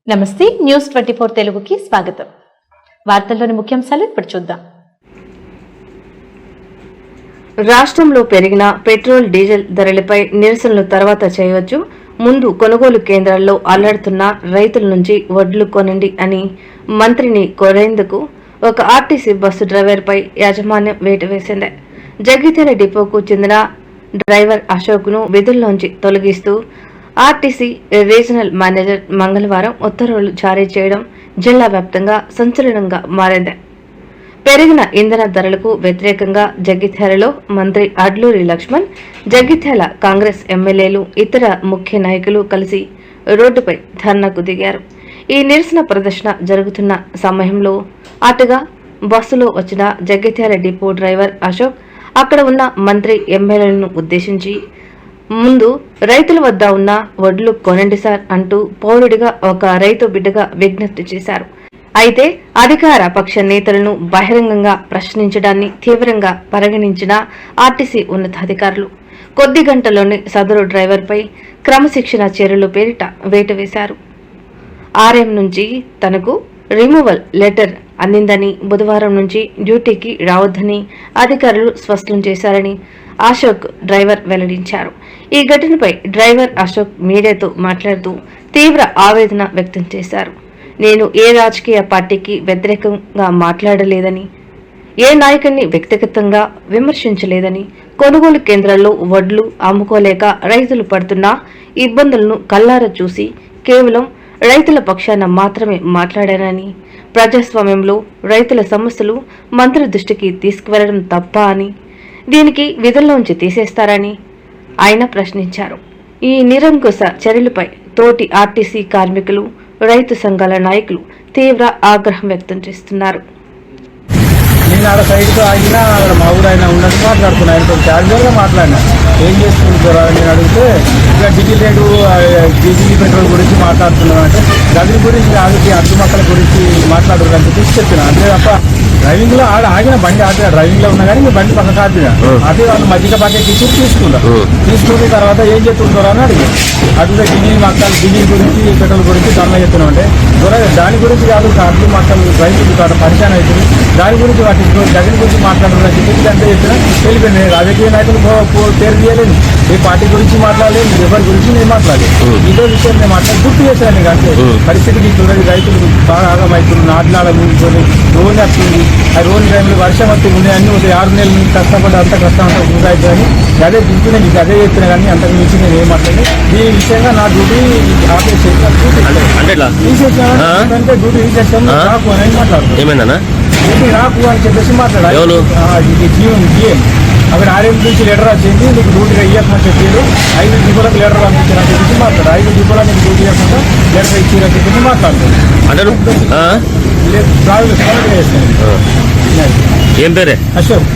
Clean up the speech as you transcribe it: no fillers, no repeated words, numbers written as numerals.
నమస్తే న్యూస్ 24 తెలుగుకి స్వాగతం. వార్తల్లోని ముఖ్యాంశాలు ఇప్పుడు చూద్దాం. రాష్ట్రంలో పెరిగిన పెట్రోల్ డీజిల్ ధరలపై నిరసనలు తర్వాత చేయవచ్చు. ముందు కొనుగోలు కేంద్రాల్లో అల్లాడుతున్న రైతుల నుంచి వడ్లు కొనండి అని మంత్రిని కోరేందుకు ఒక ఆర్టీసీ బస్సు డ్రైవర్పై యాజమాన్యం వేటు వేసింది. జగిత్యాల డిపోకు చెందిన డ్రైవర్ అశోక్ను విధుల్లోంచి తొలగిస్తూ ఆర్టీసీ రీజనల్ మేనేజర్ మంగళవారం ఉత్తర్వులు జారీ చేయడం జిల్లా వ్యాప్తంగా సంచలనంగా మారింది. పెరిగిన ఇంధన ధరలకు వ్యతిరేకంగా జగిత్యాలలో మంత్రి అడ్లూరి లక్ష్మణ్, జగిత్యాల కాంగ్రెస్ ఎమ్మెల్యేలు, ఇతర ముఖ్య నాయకులు కలిసి రోడ్డుపై ధర్నాకు దిగారు. ఈ నిరసన ప్రదర్శన జరుగుతున్న సమయంలో అటుగా బస్సులో వచ్చిన జగిత్యాల డిపో డ్రైవర్ అశోక్ అక్కడ ఉన్న మంత్రి ఎమ్మెల్యేలను ఉద్దేశించి ముందు రైతుల వద్ద ఉన్న వడ్లు కొనండి సార్ అంటూ పౌరుడిగా ఒక రైతు బిడ్డగా విజ్ఞప్తి చేశారు. అయితే అధికార పక్ష నేతలను బహిరంగంగా ప్రశ్నించడాన్ని తీవ్రంగా పరిగణించిన ఆర్టీసీ ఉన్నతాధికారులు కొద్ది గంటల్లోనే సదరు డ్రైవర్పై క్రమశిక్షణ చర్యలు పేరిట వేటు వేశారు. ఆర్ఎం నుంచి తనకు రిమూవల్ లెటర్ అందిందని, బుధవారం నుంచి డ్యూటీకి రావద్దని అధికారులు స్పష్టం చేశారని అశోక్ డ్రైవర్ వెల్లడించారు. ఈ ఘటనపై డ్రైవర్ అశోక్ మీడియాతో మాట్లాడుతూ తీవ్ర ఆవేదన వ్యక్తం చేశారు. నేను ఏ రాజకీయ పార్టీకి వ్యతిరేకంగా మాట్లాడలేదని, ఏ నాయకుడిని వ్యక్తిగతంగా విమర్శించలేదని, కొనుగోలు కేంద్రాల్లో వడ్లు అమ్ముకోలేక రైతులు పడుతున్న ఇబ్బందులను కల్లారా చూసి కేవలం రైతుల పక్షాన మాత్రమే మాట్లాడానని, ప్రజాస్వామ్యంలో రైతుల సమస్యలు మంత్రి దృష్టికి తీసుకువెళ్లడం తప్ప అని, దీనికి విధుల్లోంచి తీసేస్తారని ఆయన ప్రశ్నించారు. ఈ నిరంకుశ చర్యలపై తోటి ఆర్టీసీ కార్మికులు, రైతు సంఘాల నాయకులు తీవ్ర ఆగ్రహం వ్యక్తం చేస్తున్నారు. నేను ఆడ సైడ్కి ఆగినా అక్కడ మా ఊరు ఆయన ఉన్నట్టు మాట్లాడుతున్నా, ఆయనతో క్యాజువల్గా మాట్లాడినా ఏం చేసుకుంటారా నేను అడిగితే ఇక డీజిల్ రేటు డీజిల్ పెట్రోల్ గురించి మాట్లాడుతున్నాను అంటే గది గురించి కాదు అడ్డు మొక్కల గురించి మాట్లాడుతున్నారు అని చెప్పి చెప్పిన. అంతే తప్ప డ్రైవింగ్లో ఆడ ఆగిన బండి ఆపిన, డ్రైవింగ్లో ఉన్నా కానీ బండి పక్కకు ఆపిన, ఆపి వాళ్ళు మధ్యలో పక్కకి తీసుకున్న తర్వాత ఏం చెప్తుంటారు అని అడిగి అడిగితే డీజిల్ మొక్కలు డీజిల్ గురించి పెట్రోల్ గురించి ధర్నా చెప్తున్నాం అంటే దాని గురించి కాదు అడ్డు మొక్కలు రైతులు పరిచయం అవుతుంది, దాని గురించి వాటి జగన్ గురించి మాట్లాడాలని చెప్పి అంతే చెప్పిన వెళ్ళిపోయింది. రాజకీయ నాయకులు పేరు తీయలేదు, ఏ పార్టీ గురించి మాట్లాడలేదు, ఎవరి గురించి నేను మాట్లాడలేదు. ఇదో విషయం నేను మాట్లాడి గుర్తు చేశాను. నీకు అంతే పరిస్థితికి చూడండి, రైతులు బాగా ఆగమవుతుంది, నాట్లాడ ముందుకొని రోడ్డు వస్తుంది, ఆ రోడ్డు టైంలో వర్షం వస్తే ఉన్నాయి అన్ని ఒక 6 నెలల నుంచి కష్టపడి అంత కష్టం అంతా వృధా అవుతుందని అదే దించునే నీకు అదే చెప్తున్నా. కానీ అంతకు మించి నేను ఏం మాట్లాడి దీని విషయంగా నా డ్యూటీ ఆపరేట్ చేస్తాను, డ్యూటీ తీసేస్తాను నాకు అని మాట్లాడుతున్నాను. డ్యూటీ నాకు అని చెప్పేసి మాట్లాడాలి. అక్కడ ఆర్ఎం నుంచి లెటర్ వచ్చింది, నీకు డ్యూటీగా ఇవ్వకుండా చెప్పారు, 5 డిపోలకు లెటర్ పంపించారని చెప్పేసి మాట్లాడు, 5 డిపోలో నీకు డ్యూటీ ఇవ్వకుండా లెటర్ ఇచ్చారని చెప్పేసి మాట్లాడుతుంది. ఏం పేరే అశోక్.